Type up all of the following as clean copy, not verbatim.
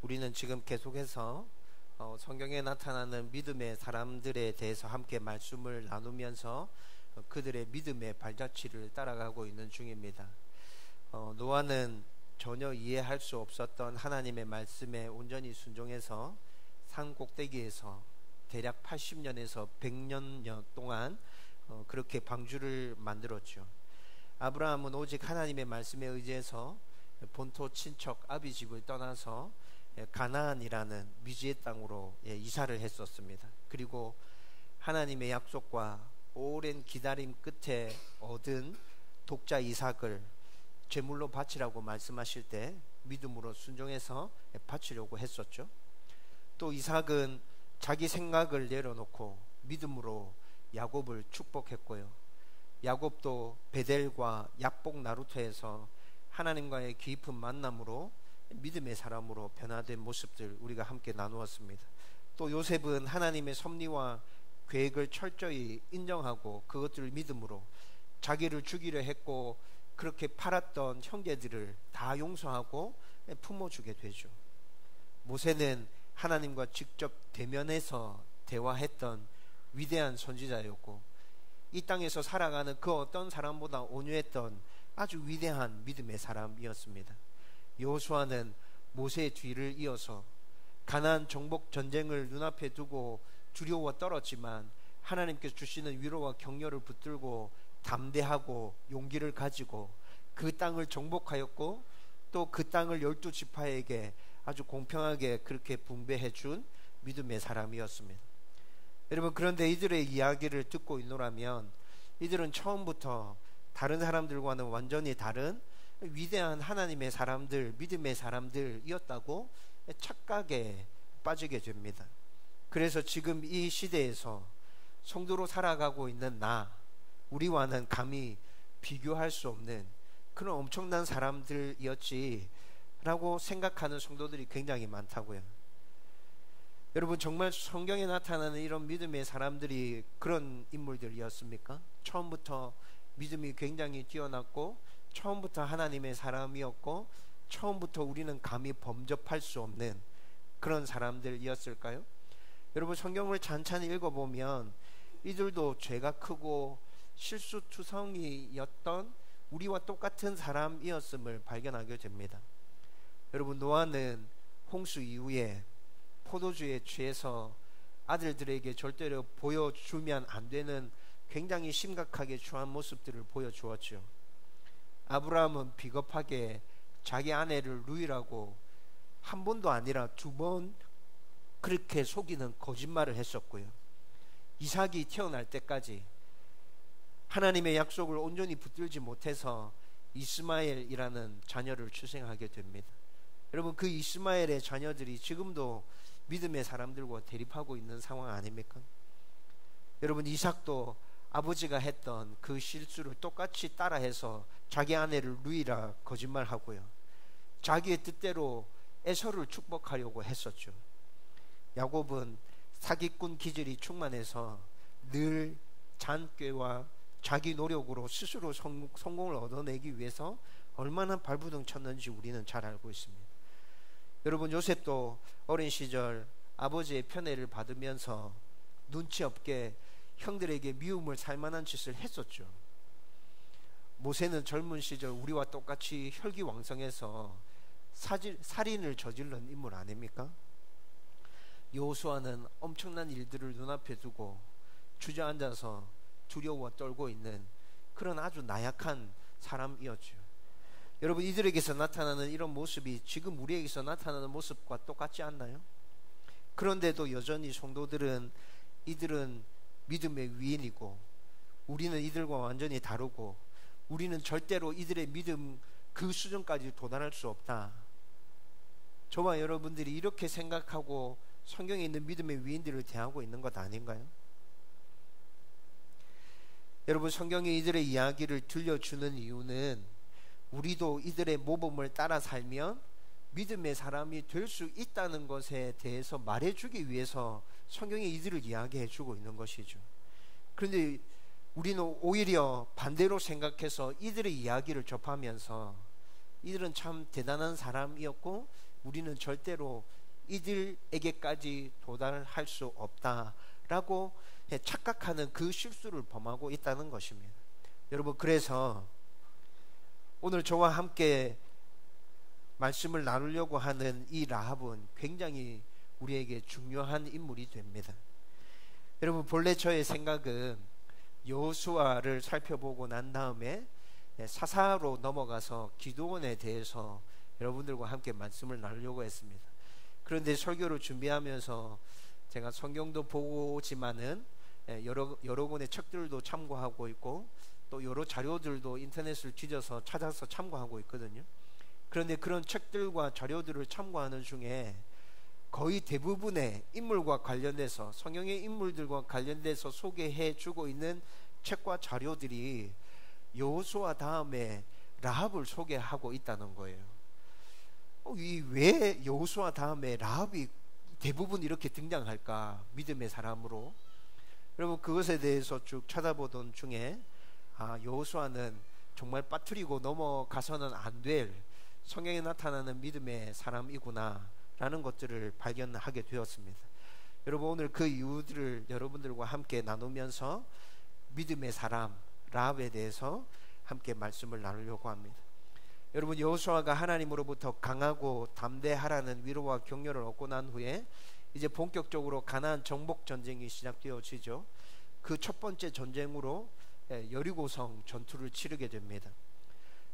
우리는 지금 계속해서 성경에 나타나는 믿음의 사람들에 대해서 함께 말씀을 나누면서 그들의 믿음의 발자취를 따라가고 있는 중입니다. 노아는 전혀 이해할 수 없었던 하나님의 말씀에 온전히 순종해서 산 꼭대기에서 대략 80년에서 100년 동안 그렇게 방주를 만들었죠. 아브라함은 오직 하나님의 말씀에 의지해서 본토 친척 아비 집을 떠나서 가나안이라는 미지의 땅으로 이사를 했었습니다. 그리고 하나님의 약속과 오랜 기다림 끝에 얻은 독자 이삭을 제물로 바치라고 말씀하실 때 믿음으로 순종해서 바치려고 했었죠. 또 이삭은 자기 생각을 내려놓고 믿음으로 야곱을 축복했고요. 야곱도 베델과 야복 나루터에서 하나님과의 깊은 만남으로 믿음의 사람으로 변화된 모습들 우리가 함께 나누었습니다. 또 요셉은 하나님의 섭리와 계획을 철저히 인정하고 그것들을 믿음으로 자기를 죽이려 했고 그렇게 팔았던 형제들을 다 용서하고 품어주게 되죠. 모세는 하나님과 직접 대면해서 대화했던 위대한 선지자였고 이 땅에서 살아가는 그 어떤 사람보다 온유했던 아주 위대한 믿음의 사람이었습니다. 여호수아는 모세의 뒤를 이어서 가나안 정복 전쟁을 눈앞에 두고 두려워 떨었지만 하나님께서 주시는 위로와 격려를 붙들고 담대하고 용기를 가지고 그 땅을 정복하였고 또 그 땅을 12지파에게 아주 공평하게 그렇게 분배해 준 믿음의 사람이었습니다. 여러분, 그런데 이들의 이야기를 듣고 있노라면 이들은 처음부터 다른 사람들과는 완전히 다른 위대한 하나님의 사람들, 믿음의 사람들이었다고 착각에 빠지게 됩니다. 그래서 지금 이 시대에서 성도로 살아가고 있는 우리와는 감히 비교할 수 없는 그런 엄청난 사람들이었지 라고 생각하는 성도들이 굉장히 많다고요. 여러분, 정말 성경에 나타나는 이런 믿음의 사람들이 그런 인물들이었습니까? 처음부터 믿음이 굉장히 뛰어났고 처음부터 하나님의 사람이었고 처음부터 우리는 감히 범접할 수 없는 그런 사람들이었을까요? 여러분, 성경을 찬찬히 읽어보면 이들도 죄가 크고 실수투성이였던 우리와 똑같은 사람이었음을 발견하게 됩니다. 여러분, 노아는 홍수 이후에 포도주에 취해서 아들들에게 절대로 보여주면 안 되는 굉장히 심각하게 취한 모습들을 보여주었죠. 아브라함은 비겁하게 자기 아내를 루이라고 한 번도 아니라 2번 그렇게 속이는 거짓말을 했었고요. 이삭이 태어날 때까지 하나님의 약속을 온전히 붙들지 못해서 이스마엘이라는 자녀를 출생하게 됩니다. 여러분, 그 이스마엘의 자녀들이 지금도 믿음의 사람들과 대립하고 있는 상황 아닙니까? 여러분, 이삭도 아버지가 했던 그 실수를 똑같이 따라해서 자기 아내를 루이라 거짓말하고요. 자기의 뜻대로 에서를 축복하려고 했었죠. 야곱은 사기꾼 기질이 충만해서 늘 잔꾀와 자기 노력으로 스스로 성공을 얻어내기 위해서 얼마나 발부둥 쳤는지 우리는 잘 알고 있습니다. 여러분, 요셉도 어린 시절 아버지의 편애를 받으면서 눈치 없게 형들에게 미움을 살 만한 짓을 했었죠. 모세는 젊은 시절 우리와 똑같이 혈기왕성해서 살인을 저지른 인물 아닙니까? 여호수아는 엄청난 일들을 눈앞에 두고 주저앉아서 두려워 떨고 있는 그런 아주 나약한 사람이었죠. 여러분, 이들에게서 나타나는 이런 모습이 지금 우리에게서 나타나는 모습과 똑같지 않나요? 그런데도 여전히 성도들은 이들은 믿음의 위인이고 우리는 이들과 완전히 다르고 우리는 절대로 이들의 믿음 그 수준까지 도달할 수 없다. 저와 여러분들이 이렇게 생각하고 성경에 있는 믿음의 위인들을 대하고 있는 것 아닌가요? 여러분, 성경이 이들의 이야기를 들려주는 이유는 우리도 이들의 모범을 따라 살면 믿음의 사람이 될 수 있다는 것에 대해서 말해주기 위해서 성경이 이들을 이야기해주고 있는 것이죠. 그런데 우리는 오히려 반대로 생각해서 이들의 이야기를 접하면서 이들은 참 대단한 사람이었고 우리는 절대로 이들에게까지 도달할 수 없다라고 착각하는 그 실수를 범하고 있다는 것입니다. 여러분, 그래서 오늘 저와 함께 말씀을 나누려고 하는 이 라합은 굉장히 우리에게 중요한 인물이 됩니다. 여러분, 본래 저의 생각은 여호수아를 살펴보고 난 다음에 사사로 넘어가서 기드온에 대해서 여러분들과 함께 말씀을 나누려고 했습니다. 그런데 설교를 준비하면서 제가 성경도 보지만은 여러 권의 책들도 참고하고 있고 또 여러 자료들도 인터넷을 뒤져서 찾아서 참고하고 있거든요. 그런데 그런 책들과 자료들을 참고하는 중에 거의 대부분의 인물과 관련돼서, 성경의 인물들과 관련돼서 소개해 주고 있는 책과 자료들이 여호수아 다음에 라합을 소개하고 있다는 거예요. 왜 여호수아 다음에 라합이 대부분 이렇게 등장할까? 믿음의 사람으로. 여러분, 그것에 대해서 쭉 찾아보던 중에 여호수아는 정말 빠뜨리고 넘어가서는 안 될 성경에 나타나는 믿음의 사람이구나 라는 것들을 발견하게 되었습니다. 여러분, 오늘 그 이유들을 여러분들과 함께 나누면서 믿음의 사람 라합에 대해서 함께 말씀을 나누려고 합니다. 여러분, 여호수아가 하나님으로부터 강하고 담대하라는 위로와 격려를 얻고 난 후에 이제 본격적으로 가나안 정복 전쟁이 시작되어지죠. 그 첫 번째 전쟁으로 여리고성 전투를 치르게 됩니다.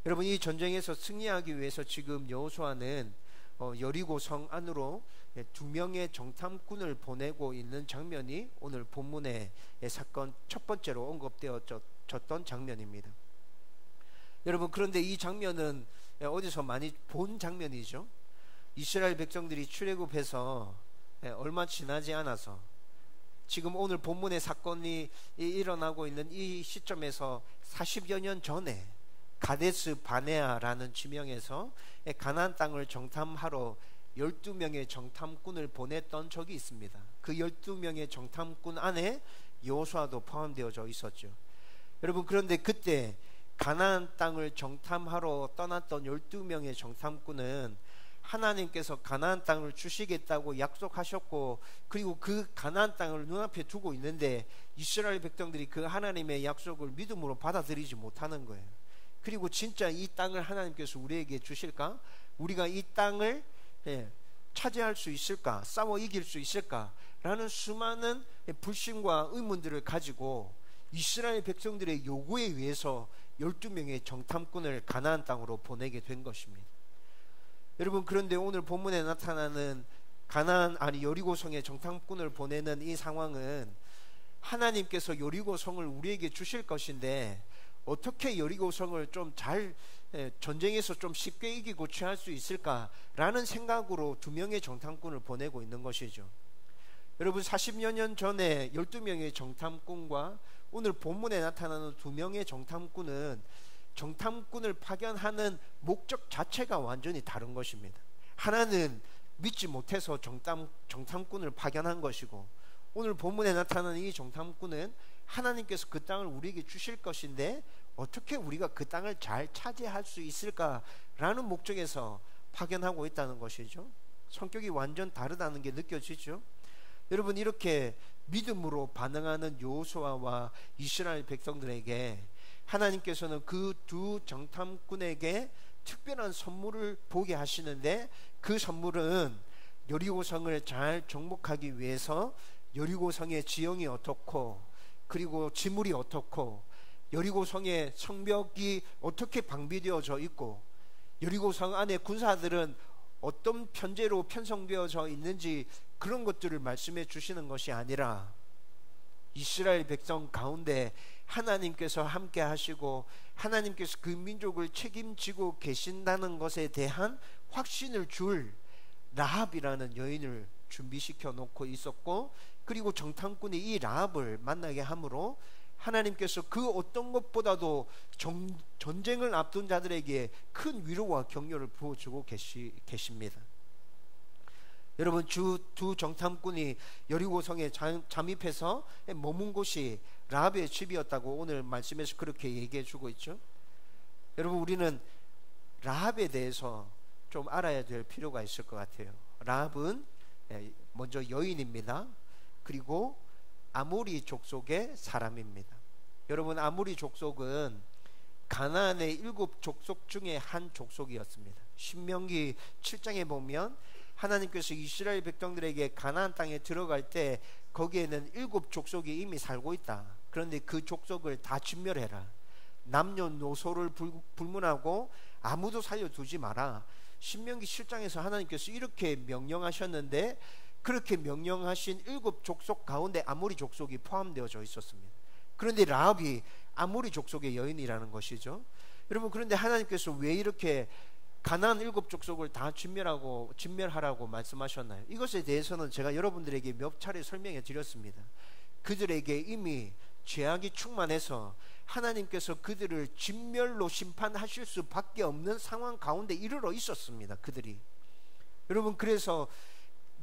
여러분, 이 전쟁에서 승리하기 위해서 지금 여호수아는 여리고성 안으로 2명의 정탐꾼을 보내고 있는 장면이 오늘 본문의 사건 첫 번째로 언급되어졌던 장면입니다. 여러분, 그런데 이 장면은 어디서 많이 본 장면이죠. 이스라엘 백성들이 출애굽해서 얼마 지나지 않아서 지금 오늘 본문의 사건이 일어나고 있는 이 시점에서 40여 년 전에 가데스 바네아라는 지명에서 가나안 땅을 정탐하러 12명의 정탐꾼을 보냈던 적이 있습니다. 그 12명의 정탐꾼 안에 여호수아도 포함되어져 있었죠. 여러분, 그런데 그때 가나안 땅을 정탐하러 떠났던 12명의 정탐꾼은 하나님께서 가나안 땅을 주시겠다고 약속하셨고, 그리고 그 가나안 땅을 눈앞에 두고 있는데 이스라엘 백성들이 그 하나님의 약속을 믿음으로 받아들이지 못하는 거예요. 그리고 진짜 이 땅을 하나님께서 우리에게 주실까? 우리가 이 땅을 차지할 수 있을까? 싸워 이길 수 있을까? 라는 수많은 불신과 의문들을 가지고 이스라엘 백성들의 요구에 의해서 12명의 정탐꾼을 가나안 땅으로 보내게 된 것입니다. 여러분, 그런데 오늘 본문에 나타나는 여리고성의 정탐꾼을 보내는 이 상황은 하나님께서 여리고성을 우리에게 주실 것인데 어떻게 여리고성을 좀 잘 전쟁에서 좀 쉽게 이기고 취할 수 있을까라는 생각으로 2명의 정탐꾼을 보내고 있는 것이죠. 여러분, 40여 년 전에 12명의 정탐꾼과 오늘 본문에 나타나는 2명의 정탐꾼은 정탐꾼을 파견하는 목적 자체가 완전히 다른 것입니다. 하나는 믿지 못해서 정탐꾼을 파견한 것이고, 오늘 본문에 나타나는 이 정탐꾼은 하나님께서 그 땅을 우리에게 주실 것인데 어떻게 우리가 그 땅을 잘 차지할 수 있을까라는 목적에서 파견하고 있다는 것이죠. 성격이 완전 다르다는 게 느껴지죠. 여러분, 이렇게 믿음으로 반응하는 여호수아와 이스라엘 백성들에게 하나님께서는 그 2 정탐꾼에게 특별한 선물을 보게 하시는데, 그 선물은 여리고성을 잘 정복하기 위해서 여리고성의 지형이 어떻고, 그리고 지물이 어떻고, 여리고성의 성벽이 어떻게 방비되어져 있고, 여리고성 안에 군사들은 어떤 편제로 편성되어져 있는지 그런 것들을 말씀해 주시는 것이 아니라 이스라엘 백성 가운데 하나님께서 함께 하시고 하나님께서 그 민족을 책임지고 계신다는 것에 대한 확신을 줄 라합이라는 여인을 준비시켜 놓고 있었고, 그리고 정탐꾼이 이 라합을 만나게 함으로 하나님께서 그 어떤 것보다도 전쟁을 앞둔 자들에게 큰 위로와 격려를 부어주고 계십니다. 여러분, 2 정탐꾼이 여리고성에 잠입해서 머문 곳이 라합의 집이었다고 오늘 말씀에서 그렇게 얘기해 주고 있죠. 여러분, 우리는 라합에 대해서 좀 알아야 될 필요가 있을 것 같아요. 라합은 먼저 여인입니다. 그리고 아모리 족속의 사람입니다. 여러분, 아모리 족속은 가나안의 7 족속 중에 한 족속이었습니다. 신명기 7장에 보면 하나님께서 이스라엘 백성들에게 가나안 땅에 들어갈 때 거기에는 7 족속이 이미 살고 있다. 그런데 그 족속을 다 진멸해라. 남녀노소를 불문하고 아무도 살려두지 마라. 신명기 7장에서 하나님께서 이렇게 명령하셨는데, 그렇게 명령하신 7 족속 가운데 아모리 족속이 포함되어져 있었습니다. 그런데 라합이 아모리 족속의 여인이라는 것이죠. 여러분, 그런데 하나님께서 왜 이렇게 가나안 7 족속을 다 진멸하라고 말씀하셨나요? 이것에 대해서는 제가 여러분들에게 몇 차례 설명해 드렸습니다. 그들에게 이미 죄악이 충만해서 하나님께서 그들을 진멸로 심판하실 수밖에 없는 상황 가운데 이르러 있었습니다. 그들이. 여러분, 그래서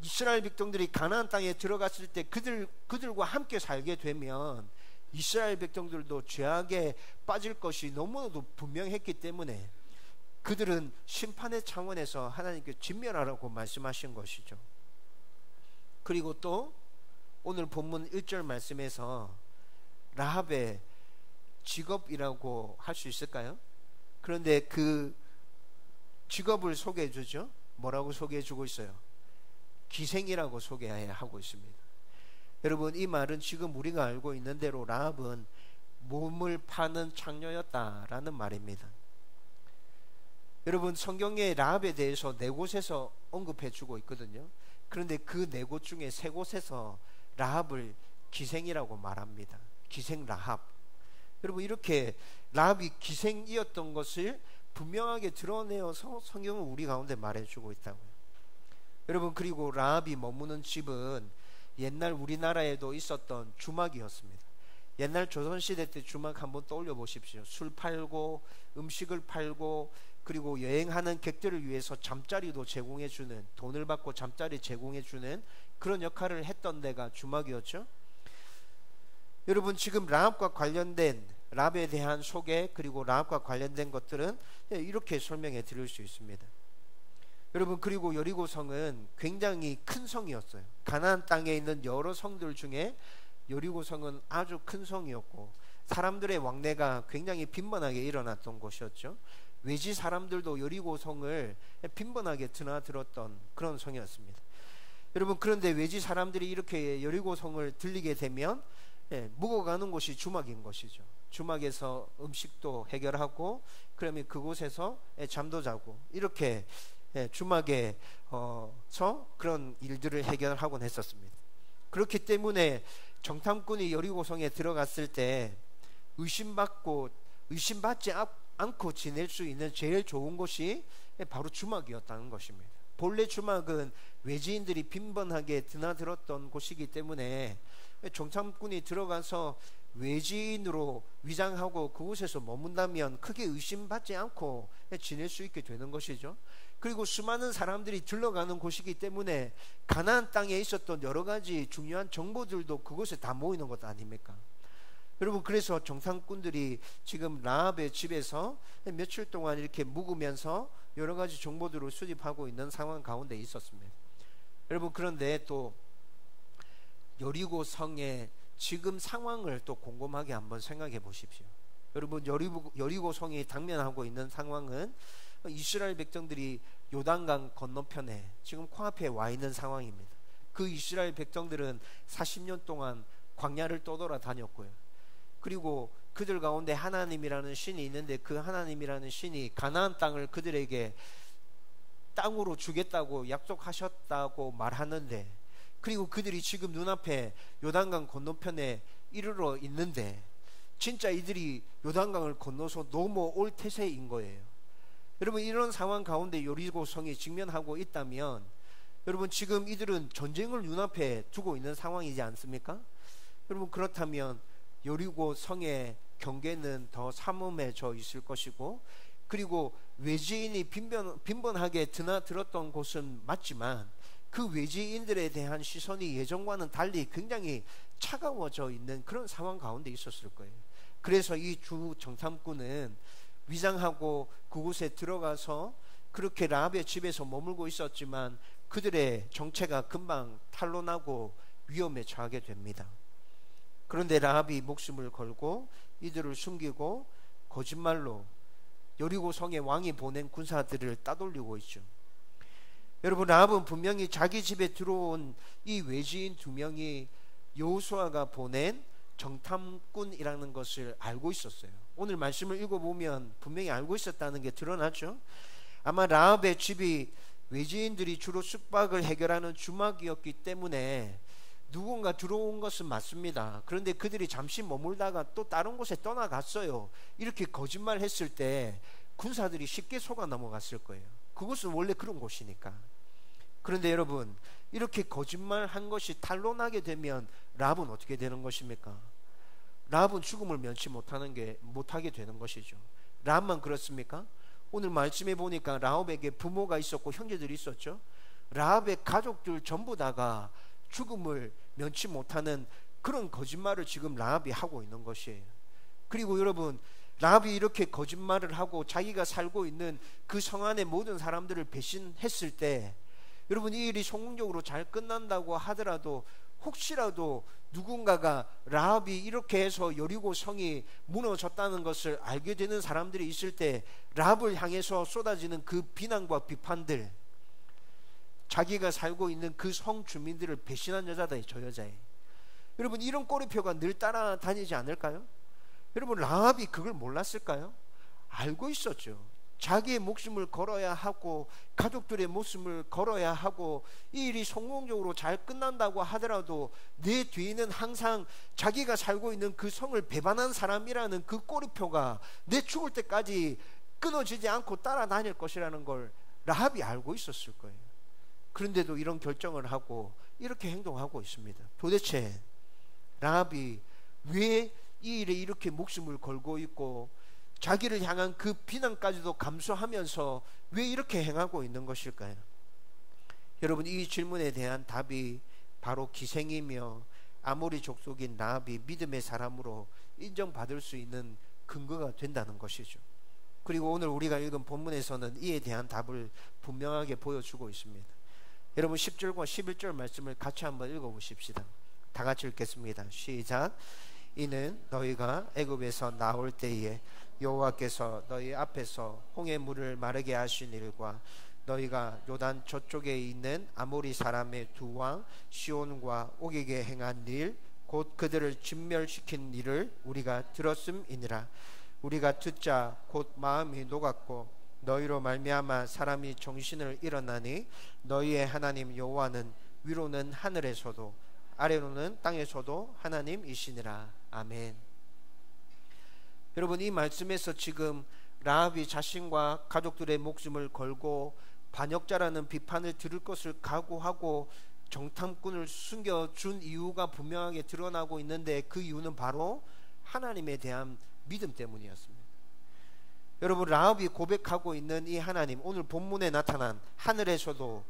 이스라엘 백성들이 가나안 땅에 들어갔을 때 그들과 함께 살게 되면 이스라엘 백성들도 죄악에 빠질 것이 너무나도 분명했기 때문에 그들은 심판의 차원에서 하나님께 진멸하라고 말씀하신 것이죠. 그리고 또 오늘 본문 1절 말씀에서 라합의 직업이라고 할 수 있을까요? 그런데 그 직업을 소개해 주죠. 뭐라고 소개해 주고 있어요? 기생이라고 소개하고 있습니다. 여러분, 이 말은 지금 우리가 알고 있는 대로 라합은 몸을 파는 창녀였다라는 말입니다. 여러분, 성경에 라합에 대해서 4곳에서 언급해 주고 있거든요. 그런데 그 4곳 중에 3곳에서 라합을 기생이라고 말합니다. 기생 라합. 여러분, 이렇게 라합이 기생이었던 것을 분명하게 드러내어서 성경은 우리 가운데 말해주고 있다고요. 여러분, 그리고 라합이 머무는 집은 옛날 우리나라에도 있었던 주막이었습니다. 옛날 조선시대 때 주막 한번 떠올려 보십시오. 술 팔고 음식을 팔고 그리고 여행하는 객들을 위해서 잠자리도 제공해주는, 돈을 받고 잠자리 제공해주는 그런 역할을 했던 데가 주막이었죠. 여러분, 지금 라합과 관련된, 라합에 대한 소개 그리고 라합과 관련된 것들은 이렇게 설명해 드릴 수 있습니다. 여러분, 그리고 여리고성은 굉장히 큰 성이었어요. 가나안 땅에 있는 여러 성들 중에 여리고성은 아주 큰 성이었고 사람들의 왕래가 굉장히 빈번하게 일어났던 곳이었죠. 외지 사람들도 여리고성을 빈번하게 드나들었던 그런 성이었습니다. 여러분, 그런데 외지 사람들이 이렇게 여리고성을 들리게 되면 묵어가는 곳이 주막인 것이죠. 주막에서 음식도 해결하고 그러면 그곳에서 잠도 자고 이렇게 주막에서 그런 일들을 해결하곤 했었습니다. 그렇기 때문에 정탐꾼이 여리고성에 들어갔을 때 의심받지 않고 지낼 수 있는 제일 좋은 곳이 바로 주막이었다는 것입니다. 본래 주막은 외지인들이 빈번하게 드나들었던 곳이기 때문에 정탐꾼이 들어가서 외지인으로 위장하고 그곳에서 머문다면 크게 의심받지 않고 지낼 수 있게 되는 것이죠. 그리고 수많은 사람들이 들러가는 곳이기 때문에 가나안 땅에 있었던 여러 가지 중요한 정보들도 그곳에 다 모이는 것 아닙니까? 여러분, 그래서 정탐꾼들이 지금 라합의 집에서 며칠 동안 이렇게 묵으면서 여러 가지 정보들을 수집하고 있는 상황 가운데 있었습니다. 여러분, 그런데 또 여리고 성의 지금 상황을 또 곰곰하게 한번 생각해 보십시오. 여러분, 여리고 성이 당면하고 있는 상황은 이스라엘 백성들이 요단강 건너편에 지금 코앞에 와 있는 상황입니다. 그 이스라엘 백성들은 40년 동안 광야를 떠돌아 다녔고요. 그리고 그들 가운데 하나님이라는 신이 있는데 그 하나님이라는 신이 가나안 땅을 그들에게 땅으로 주겠다고 약속하셨다고 말하는데, 그리고 그들이 지금 눈앞에 요단강 건너편에 이르러 있는데 진짜 이들이 요단강을 건너서 넘어올 태세인 거예요. 여러분, 이런 상황 가운데 여리고성이 직면하고 있다면 여러분, 지금 이들은 전쟁을 눈앞에 두고 있는 상황이지 않습니까? 여러분, 그렇다면 여리고성의 경계는 더 삼엄해져 있을 것이고, 그리고 외지인이 빈번하게 드나들었던 곳은 맞지만 그 외지인들에 대한 시선이 예전과는 달리 굉장히 차가워져 있는 그런 상황 가운데 있었을 거예요. 그래서 이 주 정탐꾼은 위장하고 그곳에 들어가서 그렇게 라합의 집에서 머물고 있었지만 그들의 정체가 금방 탄로나고 위험에 처하게 됩니다. 그런데 라합이 목숨을 걸고 이들을 숨기고 거짓말로 여리고 성의 왕이 보낸 군사들을 따돌리고 있죠. 여러분, 라합은 분명히 자기 집에 들어온 이 외지인 두 명이 여호수아가 보낸 정탐꾼이라는 것을 알고 있었어요. 오늘 말씀을 읽어보면 분명히 알고 있었다는 게 드러나죠. 아마 라합의 집이 외지인들이 주로 숙박을 해결하는 주막이었기 때문에 누군가 들어온 것은 맞습니다. 그런데 그들이 잠시 머물다가 또 다른 곳에 떠나갔어요. 이렇게 거짓말 했을 때 군사들이 쉽게 속아 넘어갔을 거예요. 그곳은 원래 그런 곳이니까. 그런데 여러분, 이렇게 거짓말 한 것이 탄로나게 되면 라합은 어떻게 되는 것입니까? 라합은 죽음을 면치 못하게 되는 것이죠. 라합만 그렇습니까? 오늘 말씀해 보니까 라합에게 부모가 있었고 형제들이 있었죠. 라합의 가족들 전부 다가 죽음을 면치 못하는 그런 거짓말을 지금 라합이 하고 있는 것이에요. 그리고 여러분, 라합이 이렇게 거짓말을 하고 자기가 살고 있는 그 성 안의 모든 사람들을 배신했을 때, 여러분, 이 일이 성공적으로 잘 끝난다고 하더라도 혹시라도 누군가가 라합이 이렇게 해서 여리고 성이 무너졌다는 것을 알게 되는 사람들이 있을 때 라합을 향해서 쏟아지는 그 비난과 비판들, 자기가 살고 있는 그 성 주민들을 배신한 여자다, 저 여자애. 여러분, 이런 꼬리표가 늘 따라다니지 않을까요? 여러분, 라합이 그걸 몰랐을까요? 알고 있었죠. 자기의 목숨을 걸어야 하고 가족들의 목숨을 걸어야 하고 이 일이 성공적으로 잘 끝난다고 하더라도 내 뒤에는 항상 자기가 살고 있는 그 성을 배반한 사람이라는 그 꼬리표가 내 죽을 때까지 끊어지지 않고 따라다닐 것이라는 걸 라합이 알고 있었을 거예요. 그런데도 이런 결정을 하고 이렇게 행동하고 있습니다. 도대체 라합이 왜 이 일에 이렇게 목숨을 걸고 있고 자기를 향한 그 비난까지도 감수하면서 왜 이렇게 행하고 있는 것일까요? 여러분, 이 질문에 대한 답이 바로 기생이며 아모리 족속인 라합이 믿음의 사람으로 인정받을 수 있는 근거가 된다는 것이죠. 그리고 오늘 우리가 읽은 본문에서는 이에 대한 답을 분명하게 보여주고 있습니다. 여러분, 10절과 11절 말씀을 같이 한번 읽어보십시다. 다 같이 읽겠습니다. 시작. 이는 너희가 애굽에서 나올 때에 여호와께서 너희 앞에서 홍해 물을 마르게 하신 일과 너희가 요단 저쪽에 있는 아모리 사람의 두 왕 시온과 옥에게 행한 일, 곧 그들을 진멸시킨 일을 우리가 들었음이니라. 우리가 듣자 곧 마음이 녹았고 너희로 말미암아 사람이 정신을 잃었나니 너희의 하나님 여호와는 위로는 하늘에서도 아래로는 땅에서도 하나님이시니라. 아멘. 여러분, 이 말씀에서 지금 라합이 자신과 가족들의 목숨을 걸고 반역자라는 비판을 들을 것을 각오하고 정탐꾼을 숨겨준 이유가 분명하게 드러나고 있는데 그 이유는 바로 하나님에 대한 믿음 때문이었습니다. 여러분, 라합이 고백하고 있는 이 하나님, 오늘 본문에 나타난 하늘에서도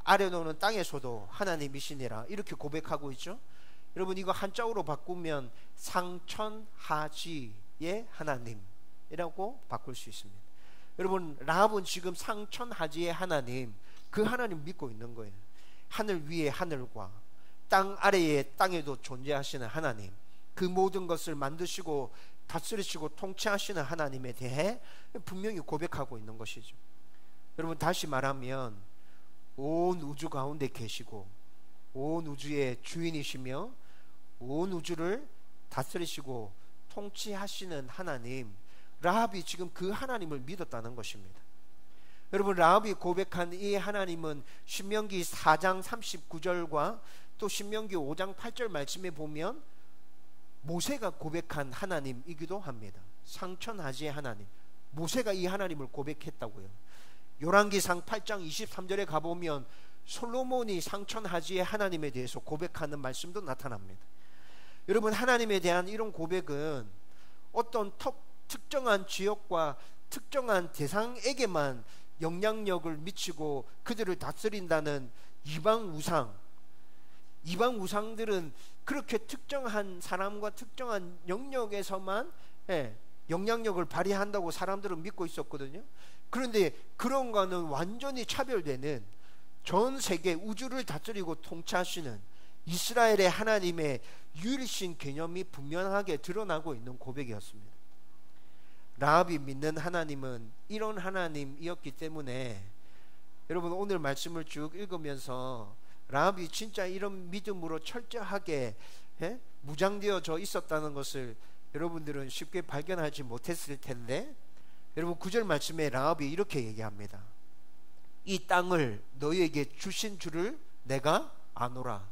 아래로는 땅에서도 하나님이시니라, 이렇게 고백하고 있죠. 여러분, 이거 한자어로 바꾸면 상천하지의 하나님이라고 바꿀 수 있습니다. 여러분, 라합은 지금 상천하지의 하나님, 그 하나님 믿고 있는 거예요. 하늘 위에 하늘과 땅 아래에 땅에도 존재하시는 하나님, 그 모든 것을 만드시고 다스리시고 통치하시는 하나님에 대해 분명히 고백하고 있는 것이죠. 여러분, 다시 말하면 온 우주 가운데 계시고 온 우주의 주인이시며 온 우주를 다스리시고 통치하시는 하나님, 라합이 지금 그 하나님을 믿었다는 것입니다. 여러분, 라합이 고백한 이 하나님은 신명기 4장 39절과 또 신명기 5장 8절 말씀에 보면 모세가 고백한 하나님이기도 합니다. 상천하지의 하나님, 모세가 이 하나님을 고백했다고요. 열왕기상 8장 23절에 가보면 솔로몬이 상천하지의 하나님에 대해서 고백하는 말씀도 나타납니다. 여러분, 하나님에 대한 이런 고백은 어떤 특정한 지역과 특정한 대상에게만 영향력을 미치고 그들을 다스린다는 이방 우상들은 그렇게 특정한 사람과 특정한 영역에서만 영향력을 발휘한다고 사람들은 믿고 있었거든요. 그런데 그런 거는 완전히 차별되는, 전 세계 우주를 다스리고 통치하시는 이스라엘의 하나님의 유일신 개념이 분명하게 드러나고 있는 고백이었습니다. 라합이 믿는 하나님은 이런 하나님이었기 때문에, 여러분 오늘 말씀을 쭉 읽으면서 라합이 진짜 이런 믿음으로 철저하게 무장되어져 있었다는 것을 여러분들은 쉽게 발견하지 못했을 텐데, 여러분 9절 말씀에 라합이 이렇게 얘기합니다. 이 땅을 너희에게 주신 줄을 내가 아노라.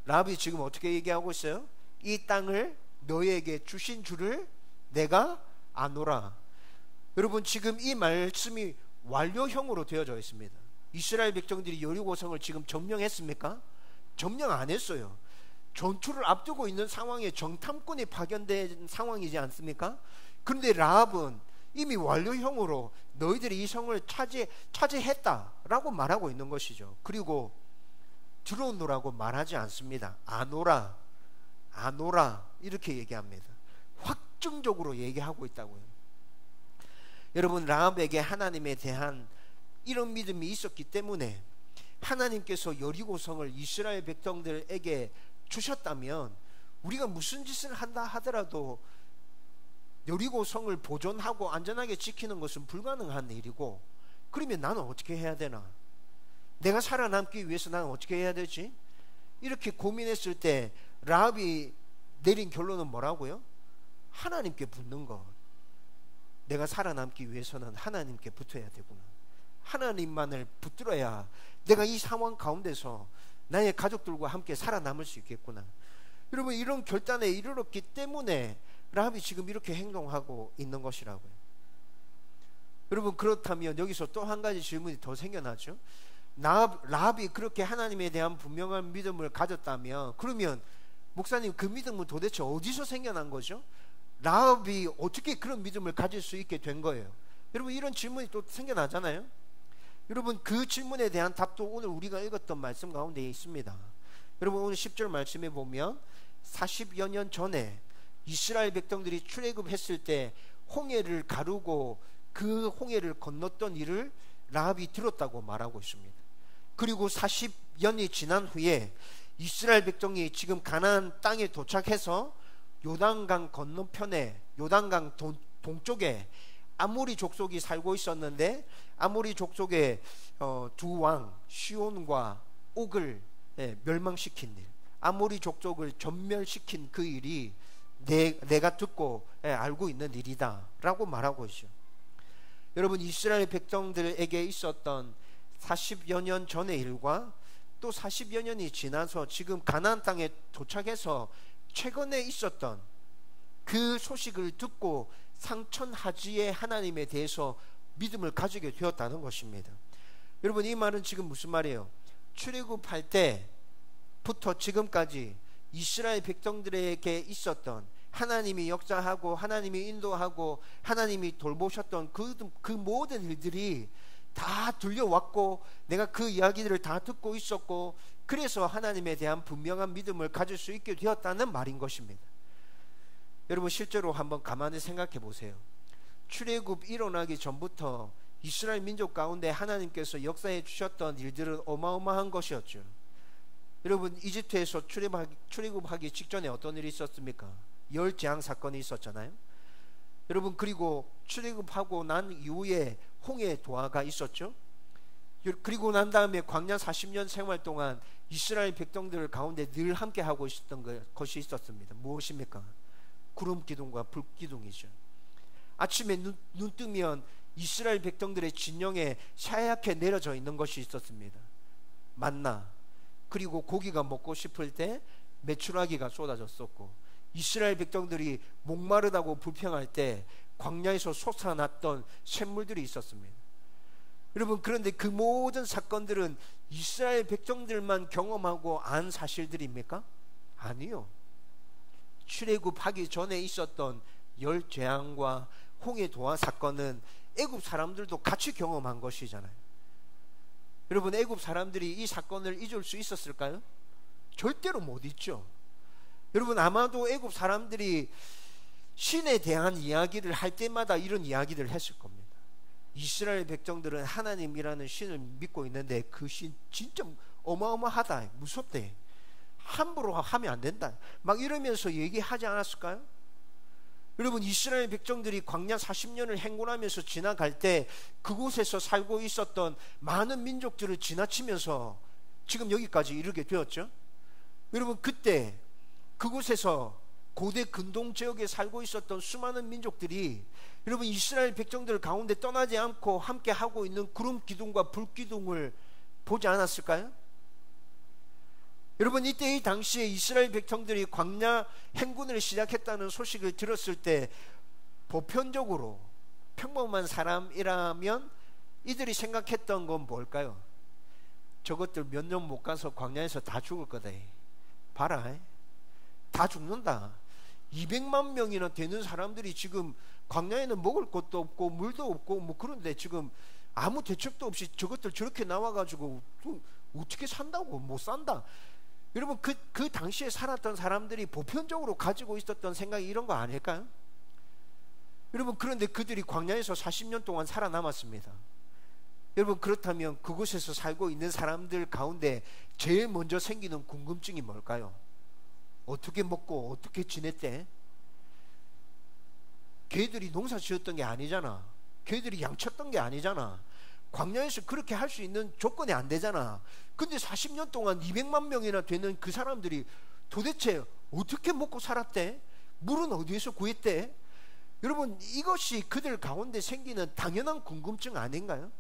라합이 지금 어떻게 얘기하고 있어요? 이 땅을 너희에게 주신 줄을 내가 아노라. 여러분 지금 이 말씀이 완료형으로 되어져 있습니다. 이스라엘 백성들이 여리고성을 지금 점령했습니까? 점령 안 했어요. 전투를 앞두고 있는 상황에 정탐꾼이 파견된 상황이지 않습니까? 그런데 라합은 이미 완료형으로 너희들이 이 성을 차지했다라고 말하고 있는 것이죠. 그리고 들어오노라고 말하지 않습니다. 아노라, 아노라 이렇게 얘기합니다. 확증적으로 얘기하고 있다고요. 여러분 라합에게 하나님에 대한 이런 믿음이 있었기 때문에 하나님께서 여리고성을 이스라엘 백성들에게 주셨다면 우리가 무슨 짓을 한다 하더라도 여리고성을 보존하고 안전하게 지키는 것은 불가능한 일이고, 그러면 나는 어떻게 해야 되나? 내가 살아남기 위해서 나는 어떻게 해야 되지? 이렇게 고민했을 때 라합이 내린 결론은 뭐라고요? 하나님께 붙는 것. 내가 살아남기 위해서는 하나님께 붙어야 되구나. 하나님만을 붙들어야 내가 이 상황 가운데서 나의 가족들과 함께 살아남을 수 있겠구나. 여러분 이런 결단에 이르렀기 때문에 라합이 지금 이렇게 행동하고 있는 것이라고요. 여러분 그렇다면 여기서 또 한 가지 질문이 더 생겨나죠. 라합이 그렇게 하나님에 대한 분명한 믿음을 가졌다면, 그러면 목사님 그 믿음은 도대체 어디서 생겨난 거죠? 라합이 어떻게 그런 믿음을 가질 수 있게 된 거예요? 여러분 이런 질문이 또 생겨나잖아요. 여러분 그 질문에 대한 답도 오늘 우리가 읽었던 말씀 가운데 있습니다. 여러분 오늘 10절 말씀에 보면 40여 년 전에 이스라엘 백성들이 출애굽했을 때 홍해를 가르고 그 홍해를 건넜던 일을 라합이 들었다고 말하고 있습니다. 그리고 40년이 지난 후에 이스라엘 백성이 지금 가나안 땅에 도착해서 요단강 건너편에, 요단강 동쪽에 아모리 족속이 살고 있었는데, 아모리 족속의 두 왕 시온과 옥을 멸망시킨 일, 아모리 족속을 전멸시킨 그 일이 내가 듣고 알고 있는 일이다 라고 말하고 있죠. 여러분 이스라엘 백성들에게 있었던 40여 년 전의 일과 또 40여 년이 지나서 지금 가나안 땅에 도착해서 최근에 있었던 그 소식을 듣고 상천하지의 하나님에 대해서 믿음을 가지게 되었다는 것입니다. 여러분 이 말은 지금 무슨 말이에요? 출애굽할 때부터 지금까지 이스라엘 백성들에게 있었던 하나님이 역사하고 하나님이 인도하고 하나님이 돌보셨던 그 모든 일들이 다 들려왔고, 내가 그 이야기들을 다 듣고 있었고, 그래서 하나님에 대한 분명한 믿음을 가질 수 있게 되었다는 말인 것입니다. 여러분 실제로 한번 가만히 생각해 보세요. 출애굽 일어나기 전부터 이스라엘 민족 가운데 하나님께서 역사해 주셨던 일들은 어마어마한 것이었죠. 여러분 이집트에서 출애굽하기 직전에 어떤 일이 있었습니까? 열재앙 사건이 있었잖아요. 여러분 그리고 출애굽하고 난 이후에 홍해 도하가 있었죠. 그리고 난 다음에 광야 40년 생활 동안 이스라엘 백성들 가운데 늘 함께 하고 있었던 것이 있었습니다. 무엇입니까? 구름 기둥과 불 기둥이죠. 아침에 눈 뜨면 이스라엘 백성들의 진영에 하얗게 내려져 있는 것이 있었습니다. 만나. 그리고 고기가 먹고 싶을 때 메추라기가 쏟아졌었고, 이스라엘 백성들이 목마르다고 불평할 때 광야에서 솟아났던 샘물들이 있었습니다. 여러분 그런데 그 모든 사건들은 이스라엘 백성들만 경험하고 안 사실들입니까? 아니요. 출애굽하기 전에 있었던 열재앙과 홍해 도하 사건은 애굽 사람들도 같이 경험한 것이잖아요. 여러분 애굽 사람들이 이 사건을 잊을 수 있었을까요? 절대로 못 잊죠. 여러분 아마도 애굽 사람들이 신에 대한 이야기를 할 때마다 이런 이야기를 했을 겁니다. 이스라엘 백성들은 하나님이라는 신을 믿고 있는데 그 신 진짜 어마어마하다, 무섭대, 함부로 하면 안 된다, 막 이러면서 얘기하지 않았을까요? 여러분, 이스라엘 백성들이 광야 40년을 행군하면서 지나갈 때 그곳에서 살고 있었던 많은 민족들을 지나치면서 지금 여기까지 이르게 되었죠. 여러분, 그때 그곳에서 고대 근동 지역에 살고 있었던 수많은 민족들이 여러분 이스라엘 백성들 가운데 떠나지 않고 함께 하고 있는 구름 기둥과 불 기둥을 보지 않았을까요? 여러분, 이때 이 당시에 이스라엘 백성들이 광야 행군을 시작했다는 소식을 들었을 때 보편적으로 평범한 사람이라면 이들이 생각했던 건 뭘까요? 저것들 몇 년 못 가서 광야에서 다 죽을 거다. 봐라, 다 죽는다. 200만 명이나 되는 사람들이 지금 광야에는 먹을 것도 없고 물도 없고 뭐 그런데 지금 아무 대책도 없이 저것들 저렇게 나와가지고 어떻게 산다고, 못 산다. 여러분, 그 당시에 살았던 사람들이 보편적으로 가지고 있었던 생각이 이런 거 아닐까요? 여러분, 그런데 그들이 광야에서 40년 동안 살아남았습니다. 여러분, 그렇다면 그곳에서 살고 있는 사람들 가운데 제일 먼저 생기는 궁금증이 뭘까요? 어떻게 먹고 어떻게 지냈대? 걔들이 농사 지었던 게 아니잖아. 걔들이 양 쳤던 게 아니잖아. 광야에서 그렇게 할 수 있는 조건이 안 되잖아. 근데 40년 동안 200만 명이나 되는 그 사람들이 도대체 어떻게 먹고 살았대? 물은 어디에서 구했대? 여러분, 이것이 그들 가운데 생기는 당연한 궁금증 아닌가요?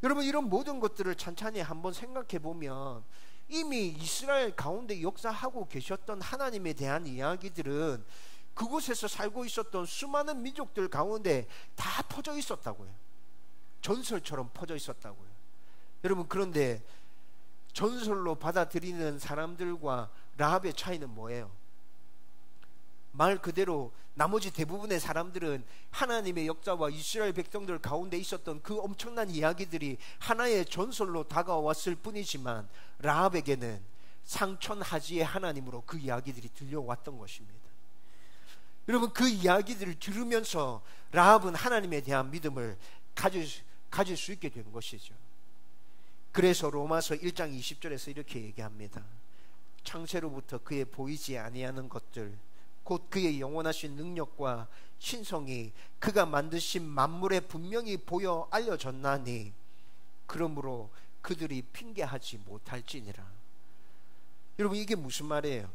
여러분, 이런 모든 것들을 찬찬히 한번 생각해 보면 이미 이스라엘 가운데 역사하고 계셨던 하나님에 대한 이야기들은 그곳에서 살고 있었던 수많은 민족들 가운데 다 퍼져 있었다고요. 전설처럼 퍼져 있었다고요. 여러분, 그런데 전설로 받아들이는 사람들과 라합의 차이는 뭐예요? 말 그대로 나머지 대부분의 사람들은 하나님의 역사와 이스라엘 백성들 가운데 있었던 그 엄청난 이야기들이 하나의 전설로 다가왔을 뿐이지만 라합에게는 상천하지의 하나님으로 그 이야기들이 들려왔던 것입니다. 여러분, 그 이야기들을 들으면서 라합은 하나님에 대한 믿음을 가질 수 있게 된 것이죠. 그래서 로마서 1장 20절에서 이렇게 얘기합니다. 창세로부터 그의 보이지 아니하는 것들 곧 그의 영원하신 능력과 신성이 그가 만드신 만물에 분명히 보여 알려졌나니 그러므로 그들이 핑계하지 못할지니라. 여러분, 이게 무슨 말이에요?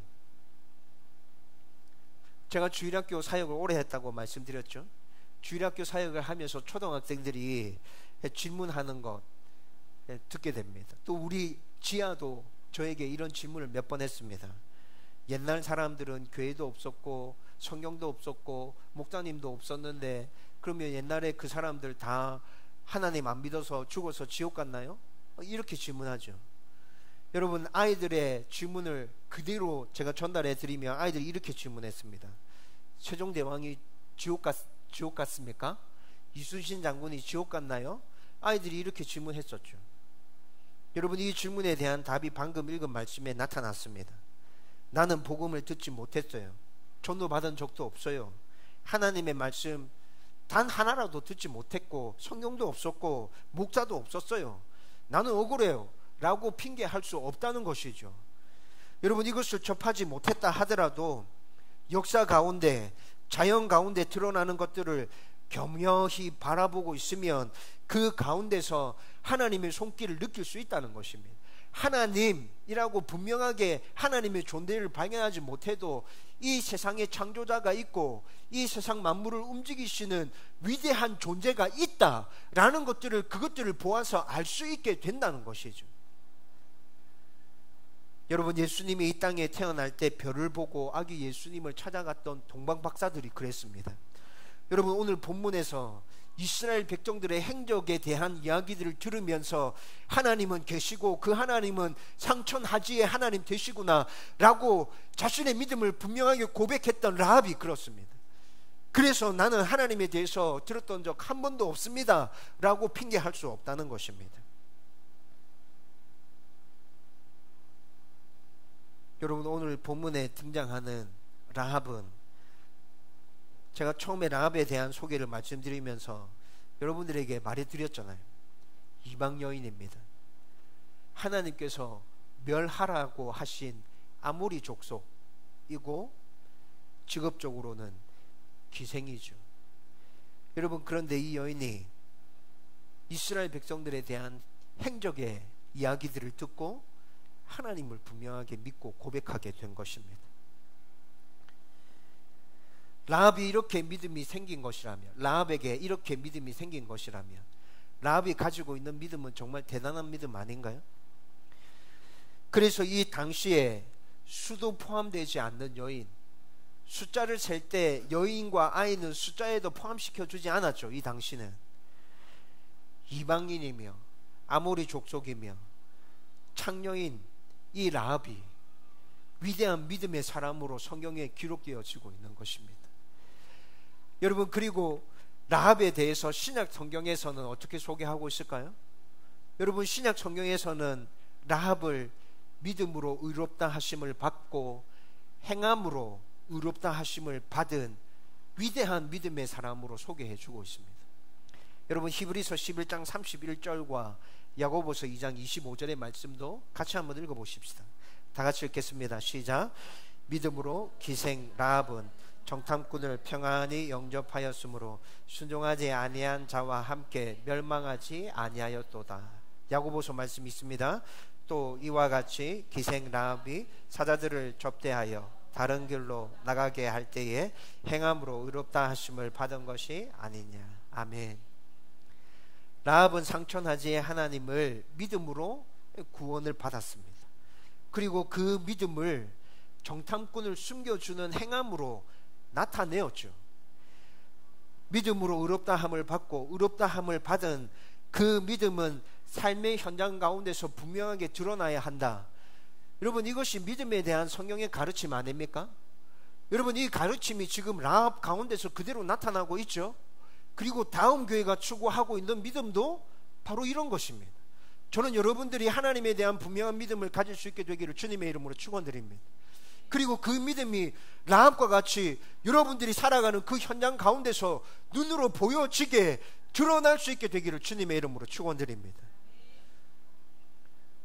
제가 주일학교 사역을 오래 했다고 말씀드렸죠. 주일학교 사역을 하면서 초등학생들이 질문하는 것 듣게 됩니다. 또 우리 지아도 저에게 이런 질문을 몇 번 했습니다. 옛날 사람들은 교회도 없었고 성경도 없었고 목사님도 없었는데 그러면 옛날에 그 사람들 다 하나님 안 믿어서 죽어서 지옥 갔나요? 이렇게 질문하죠. 여러분, 아이들의 질문을 그대로 제가 전달해 드리면 아이들이 이렇게 질문했습니다. 세종대왕이 지옥 갔습니까? 이순신 장군이 지옥 갔나요? 아이들이 이렇게 질문했었죠. 여러분, 이 질문에 대한 답이 방금 읽은 말씀에 나타났습니다. 나는 복음을 듣지 못했어요. 전도받은 적도 없어요. 하나님의 말씀 단 하나라도 듣지 못했고 성경도 없었고 목사도 없었어요. 나는 억울해요 라고 핑계할 수 없다는 것이죠. 여러분, 이것을 접하지 못했다 하더라도 역사 가운데 자연 가운데 드러나는 것들을 겸허히 바라보고 있으면 그 가운데서 하나님의 손길을 느낄 수 있다는 것입니다. 하나님이라고 분명하게 하나님의 존재를 발견하지 못해도 이 세상에 창조자가 있고 이 세상 만물을 움직이시는 위대한 존재가 있다라는 그것들을 보아서 알 수 있게 된다는 것이죠. 여러분, 예수님이 이 땅에 태어날 때 별을 보고 아기 예수님을 찾아갔던 동방 박사들이 그랬습니다. 여러분, 오늘 본문에서 이스라엘 백성들의 행적에 대한 이야기들을 들으면서 하나님은 계시고 그 하나님은 상천하지의 하나님 되시구나 라고 자신의 믿음을 분명하게 고백했던 라합이 그렇습니다. 그래서 나는 하나님에 대해서 들었던 적 한 번도 없습니다 라고 핑계할 수 없다는 것입니다. 여러분, 오늘 본문에 등장하는 라합은 제가 처음에 라합에 대한 소개를 말씀드리면서 여러분들에게 말해드렸잖아요. 이방 여인입니다. 하나님께서 멸하라고 하신 아모리 족속이고 직업적으로는 기생이죠. 여러분, 그런데 이 여인이 이스라엘 백성들에 대한 행적의 이야기들을 듣고 하나님을 분명하게 믿고 고백하게 된 것입니다. 라합이 이렇게 믿음이 생긴 것이라면, 라합에게 이렇게 믿음이 생긴 것이라면, 라합이 가지고 있는 믿음은 정말 대단한 믿음 아닌가요? 그래서 이 당시에 수도 포함되지 않는 여인, 숫자를 셀 때 여인과 아이는 숫자에도 포함시켜 주지 않았죠. 이 당시는 이방인이며 아모리 족속이며 창녀인 이 라합이 위대한 믿음의 사람으로 성경에 기록되어지고 있는 것입니다. 여러분, 그리고 라합에 대해서 신약 성경에서는 어떻게 소개하고 있을까요? 여러분, 신약 성경에서는 라합을 믿음으로 의롭다 하심을 받고 행함으로 의롭다 하심을 받은 위대한 믿음의 사람으로 소개해 주고 있습니다. 여러분, 히브리서 11장 31절과 야고보서 2장 25절의 말씀도 같이 한번 읽어보십시다. 다 같이 읽겠습니다. 시작. 믿음으로 기생 라합은 정탐꾼을 평안히 영접하였으므로 순종하지 아니한 자와 함께 멸망하지 아니하였도다. 야고보서 말씀 있습니다. 또 이와 같이 기생 라합이 사자들을 접대하여 다른 길로 나가게 할 때에 행함으로 의롭다 하심을 받은 것이 아니냐. 아멘. 라합은 상천하지의 하나님을 믿음으로 구원을 받았습니다. 그리고 그 믿음을 정탐꾼을 숨겨주는 행함으로 나타내었죠. 믿음으로 의롭다함을 받고 의롭다함을 받은 그 믿음은 삶의 현장 가운데서 분명하게 드러나야 한다. 여러분, 이것이 믿음에 대한 성경의 가르침 아닙니까? 여러분, 이 가르침이 지금 라합 가운데서 그대로 나타나고 있죠. 그리고 다음 교회가 추구하고 있는 믿음도 바로 이런 것입니다. 저는 여러분들이 하나님에 대한 분명한 믿음을 가질 수 있게 되기를 주님의 이름으로 축원드립니다. 그리고 그 믿음이 라합과 같이 여러분들이 살아가는 그 현장 가운데서 눈으로 보여지게 드러날 수 있게 되기를 주님의 이름으로 축원드립니다.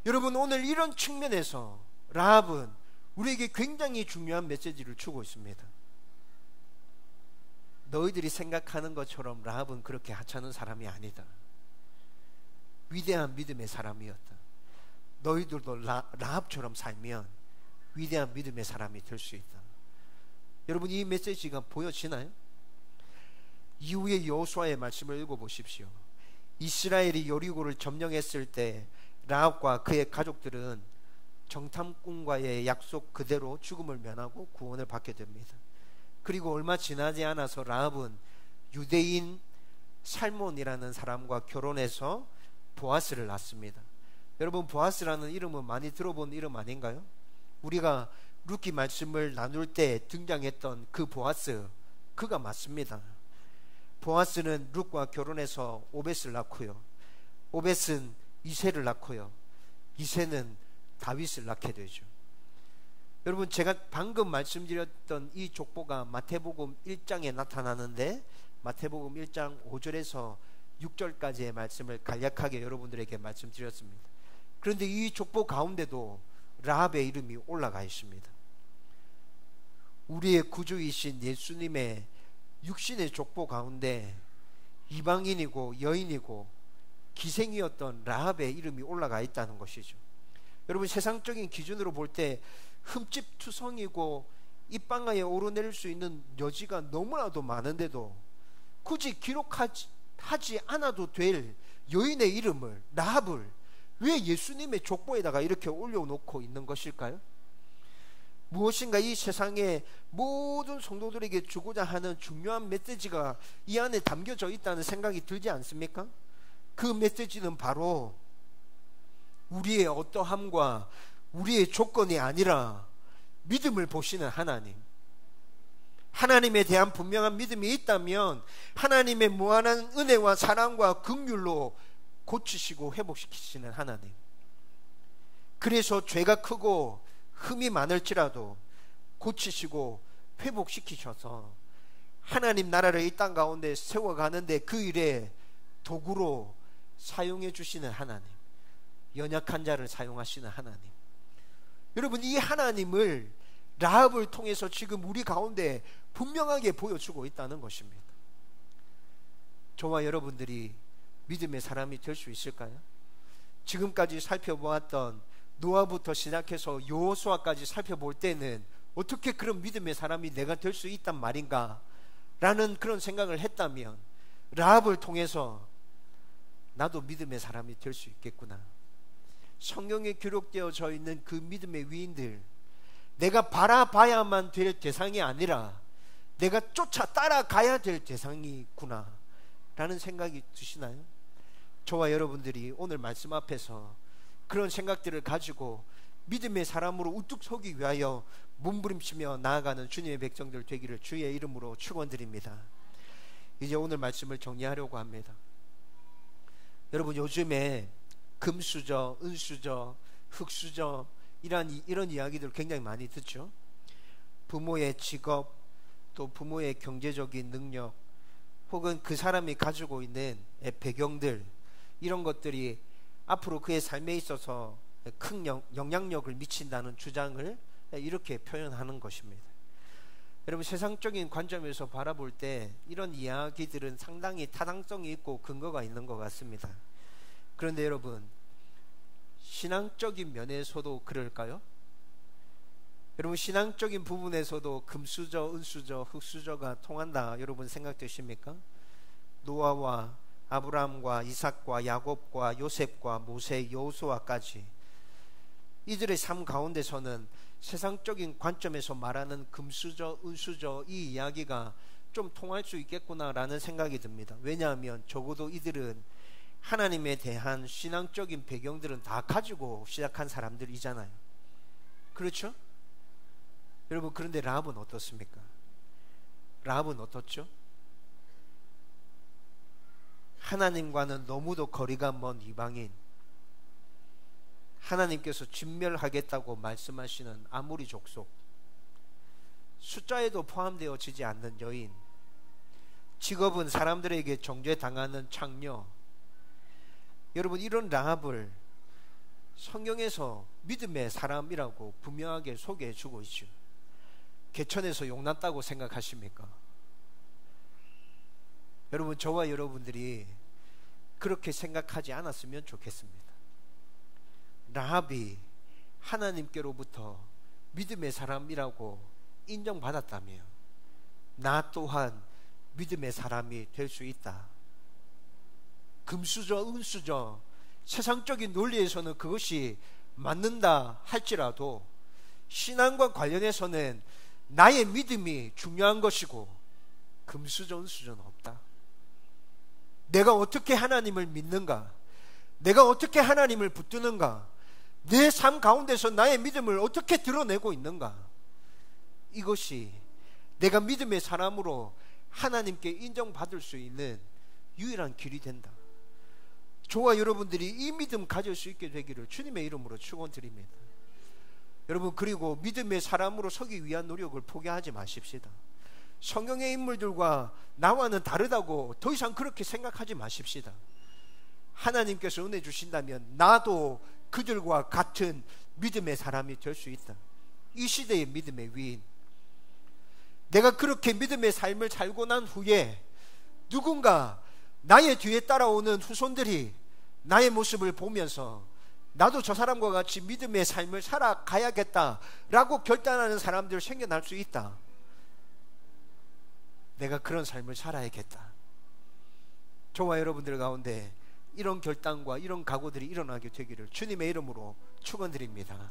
여러분, 오늘 이런 측면에서 라합은 우리에게 굉장히 중요한 메시지를 주고 있습니다. 너희들이 생각하는 것처럼 라합은 그렇게 하찮은 사람이 아니다. 위대한 믿음의 사람이었다. 너희들도 라합처럼 살면 위대한 믿음의 사람이 될 수 있다. 여러분, 이 메시지가 보여지나요? 이후에 여호수아의 말씀을 읽어보십시오. 이스라엘이 여리고를 점령했을 때 라합과 그의 가족들은 정탐꾼과의 약속 그대로 죽음을 면하고 구원을 받게 됩니다. 그리고 얼마 지나지 않아서 라합은 유대인 살몬이라는 사람과 결혼해서 보아스를 낳습니다. 여러분, 보아스라는 이름은 많이 들어본 이름 아닌가요? 우리가 룻기 말씀을 나눌 때 등장했던 그 보아스, 그가 맞습니다. 보아스는 룻과 결혼해서 오벳을 낳고요, 오벳은 이새를 낳고요, 이새는 다윗을 낳게 되죠. 여러분, 제가 방금 말씀드렸던 이 족보가 마태복음 1장에 나타나는데 마태복음 1장 5절에서 6절까지의 말씀을 간략하게 여러분들에게 말씀드렸습니다. 그런데 이 족보 가운데도 라합의 이름이 올라가 있습니다. 우리의 구주이신 예수님의 육신의 족보 가운데 이방인이고 여인이고 기생이었던 라합의 이름이 올라가 있다는 것이죠. 여러분, 세상적인 기준으로 볼 때 흠집투성이고 입방아에 오르내릴 수 있는 여지가 너무나도 많은데도 굳이 기록하지 않아도 될 여인의 이름을, 라합을 왜 예수님의 족보에다가 이렇게 올려놓고 있는 것일까요? 무엇인가 이 세상의 모든 성도들에게 주고자 하는 중요한 메시지가 이 안에 담겨져 있다는 생각이 들지 않습니까? 그 메시지는 바로 우리의 어떠함과 우리의 조건이 아니라 믿음을 보시는 하나님, 하나님에 대한 분명한 믿음이 있다면 하나님의 무한한 은혜와 사랑과 긍휼로 고치시고 회복시키시는 하나님, 그래서 죄가 크고 흠이 많을지라도 고치시고 회복시키셔서 하나님 나라를 이 땅 가운데 세워가는데 그 일에 도구로 사용해 주시는 하나님, 연약한 자를 사용하시는 하나님. 여러분, 이 하나님을 라합을 통해서 지금 우리 가운데 분명하게 보여주고 있다는 것입니다. 저와 여러분들이 믿음의 사람이 될 수 있을까요? 지금까지 살펴보았던 노아부터 시작해서 여호수아까지 살펴볼 때는 어떻게 그런 믿음의 사람이 내가 될 수 있단 말인가 라는 그런 생각을 했다면, 라합을 통해서 나도 믿음의 사람이 될 수 있겠구나. 성경에 기록되어져 있는 그 믿음의 위인들, 내가 바라봐야만 될 대상이 아니라 내가 쫓아 따라가야 될 대상이구나 라는 생각이 드시나요? 저와 여러분들이 오늘 말씀 앞에서 그런 생각들을 가지고 믿음의 사람으로 우뚝 서기 위하여 몸부림치며 나아가는 주님의 백성들 되기를 주의 이름으로 축원드립니다. 이제 오늘 말씀을 정리하려고 합니다. 여러분, 요즘에 금수저, 은수저, 흙수저 이런 이야기들 굉장히 많이 듣죠. 부모의 직업, 또 부모의 경제적인 능력, 혹은 그 사람이 가지고 있는 배경들, 이런 것들이 앞으로 그의 삶에 있어서 큰 영향력을 미친다는 주장을 이렇게 표현하는 것입니다. 여러분, 세상적인 관점에서 바라볼 때 이런 이야기들은 상당히 타당성이 있고 근거가 있는 것 같습니다. 그런데 여러분, 신앙적인 면에서도 그럴까요? 여러분, 신앙적인 부분에서도 금수저, 은수저, 흙수저가 통한다 여러분 생각되십니까? 노아와 아브라함과 이삭과 야곱과 요셉과 모세, 여호수아까지 이들의 삶 가운데서는 세상적인 관점에서 말하는 금수저, 은수저 이 이야기가 좀 통할 수 있겠구나라는 생각이 듭니다. 왜냐하면 적어도 이들은 하나님에 대한 신앙적인 배경들은 다 가지고 시작한 사람들이잖아요. 그렇죠? 여러분, 그런데 라합은 어떻습니까? 라합은 어떻죠? 하나님과는 너무도 거리가 먼 이방인, 하나님께서 진멸하겠다고 말씀하시는 아모리 족속, 숫자에도 포함되어지지 않는 여인, 직업은 사람들에게 정죄당하는 창녀. 여러분, 이런 라합을 성경에서 믿음의 사람이라고 분명하게 소개해 주고 있죠. 개천에서 용났다고 생각하십니까? 여러분, 저와 여러분들이 그렇게 생각하지 않았으면 좋겠습니다. 라합이 하나님께로부터 믿음의 사람이라고 인정받았다며 나 또한 믿음의 사람이 될 수 있다. 금수저, 은수저, 세상적인 논리에서는 그것이 맞는다 할지라도 신앙과 관련해서는 나의 믿음이 중요한 것이고 금수저, 은수저는 없다. 내가 어떻게 하나님을 믿는가, 내가 어떻게 하나님을 붙드는가, 내 삶 가운데서 나의 믿음을 어떻게 드러내고 있는가, 이것이 내가 믿음의 사람으로 하나님께 인정받을 수 있는 유일한 길이 된다. 저와 여러분들이 이 믿음 가질 수 있게 되기를 주님의 이름으로 축원드립니다. 여러분, 그리고 믿음의 사람으로 서기 위한 노력을 포기하지 마십시다. 성경의 인물들과 나와는 다르다고 더 이상 그렇게 생각하지 마십시다. 하나님께서 은혜 주신다면 나도 그들과 같은 믿음의 사람이 될 수 있다. 이 시대의 믿음의 위인, 내가 그렇게 믿음의 삶을 살고 난 후에 누군가 나의 뒤에 따라오는 후손들이 나의 모습을 보면서 나도 저 사람과 같이 믿음의 삶을 살아가야겠다라고 결단하는 사람들 생겨날 수 있다. 내가 그런 삶을 살아야겠다. 저와 여러분들 가운데 이런 결단과 이런 각오들이 일어나게 되기를 주님의 이름으로 축원드립니다.